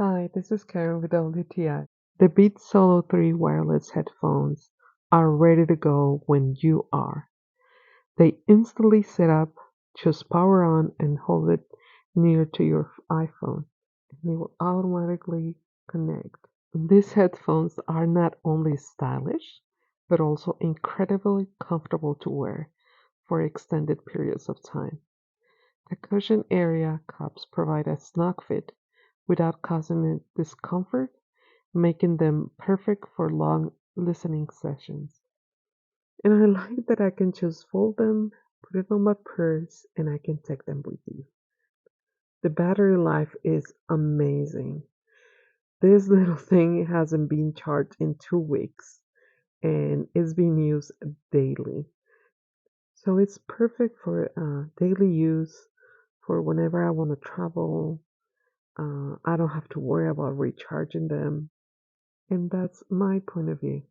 Hi, this is Karen with LDTI. The Beats Solo 3 Wireless headphones are ready to go when you are. They instantly set up, just power on and hold it near to your iPhone, and they will automatically connect. These headphones are not only stylish, but also incredibly comfortable to wear for extended periods of time. The cushion area cups provide a snug fit without causing it discomfort, making them perfect for long listening sessions. And I like that I can just fold them, put it on my purse, and I can take them with you. The battery life is amazing. This little thing hasn't been charged in 2 weeks and it's being used daily. So it's perfect for daily use for whenever I want to travel. I don't have to worry about recharging them. And that's my point of view.